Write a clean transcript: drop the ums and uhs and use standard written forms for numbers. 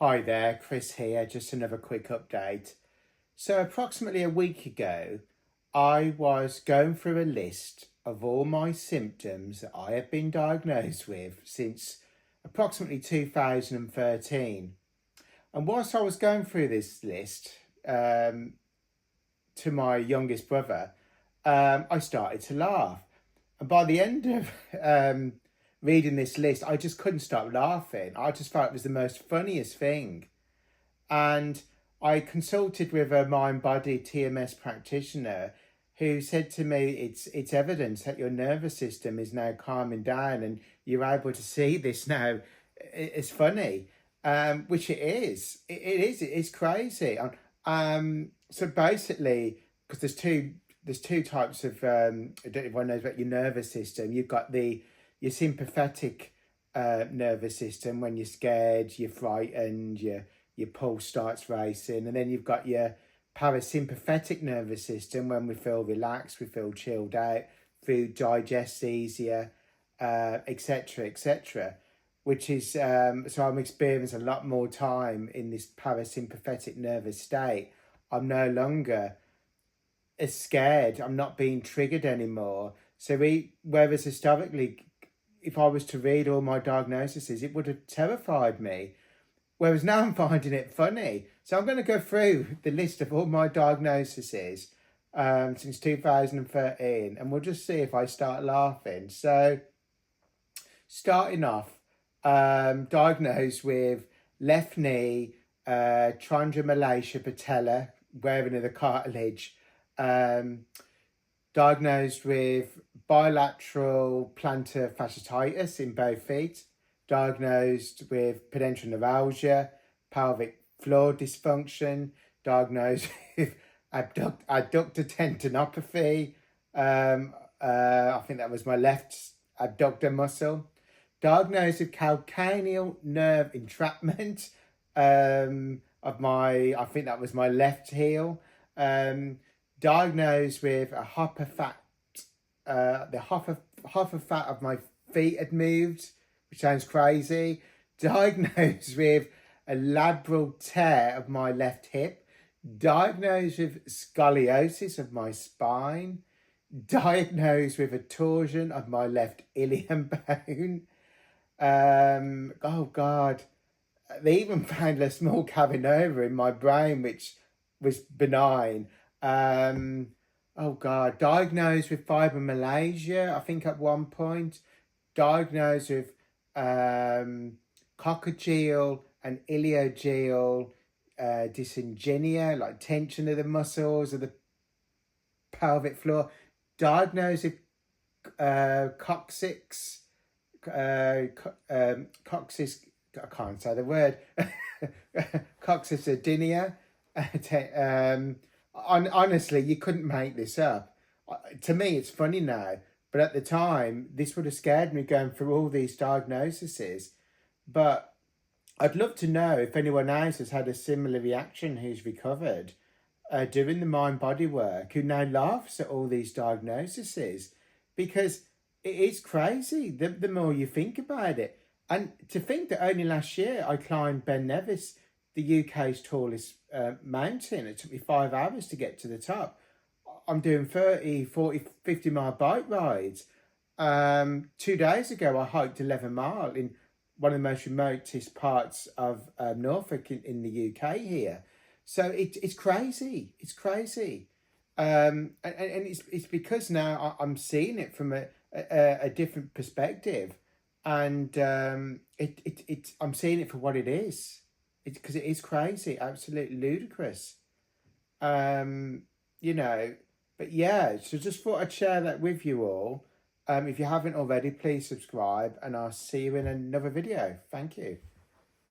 Hi there, Chris here, just another quick update. So approximately a week ago, I was going through a list of all my symptoms that I have been diagnosed with since approximately 2013. And whilst I was going through this list to my youngest brother, I started to laugh. And by the end of reading this list, I just couldn't stop laughing. I just felt it was the most funniest thing. And I consulted with a mind-body TMS practitioner who said to me, it's evidence that your nervous system is now calming down and you're able to see this now. It's funny, which it is. It's crazy. So basically, because there's two types of, I don't know if everyone knows about your nervous system. You've got your sympathetic nervous system. When you're scared, you're frightened, your pulse starts racing. And then you've got your parasympathetic nervous system. When we feel relaxed, we feel chilled out, food digests easier, etc., etc. Which is, so I'm experiencing a lot more time in this parasympathetic nervous state. I'm no longer as scared. I'm not being triggered anymore. So whereas historically, if I was to read all my diagnoses, it would have terrified me. Whereas now I'm finding it funny. So I'm going to go through the list of all my diagnoses since 2013, and we'll just see if I start laughing. So starting off, diagnosed with left knee, chondromalacia patella, wearing of the cartilage, diagnosed with bilateral plantar fasciitis in both feet, diagnosed with pudendal neuralgia, pelvic floor dysfunction, diagnosed with adductor tendinopathy. I think that was my left abductor muscle. Diagnosed with calcaneal nerve entrapment of my, I think that was my left heel. Diagnosed with a hopper fat, the hopper fat of my feet had moved, which sounds crazy. Diagnosed with a labral tear of my left hip. Diagnosed with scoliosis of my spine. Diagnosed with a torsion of my left ilium bone. Oh God, they even found a small carcinoma in my brain, which was benign. Oh God, diagnosed with fibromyalgia, I think at one point. Diagnosed with coccygeal and iliogeal dysengenia, like tension of the muscles of the pelvic floor. Diagnosed with coccyx, coccyx, I can't say the word, coccydynia. Honestly, you couldn't make this up. To me, it's funny now, but at the time, this would have scared me going through all these diagnoses. But I'd love to know if anyone else has had a similar reaction who's recovered doing the mind-body work, who now laughs at all these diagnoses, because it is crazy the more you think about it. And to think that only last year I climbed Ben Nevis, the UK's tallest mountain. It took me 5 hours to get to the top. I'm doing 30, 40, 50 mile bike rides. 2 days ago, I hiked 11 mile in one of the most remotest parts of Norfolk in the UK here. So it's crazy. It's crazy. And it's because now I'm seeing it from a different perspective. And I'm seeing it for what it is. It's because it is crazy, absolutely ludicrous. You know, but yeah, so just thought I'd share that with you all. If you haven't already, please subscribe, and I'll see you in another video. Thank you.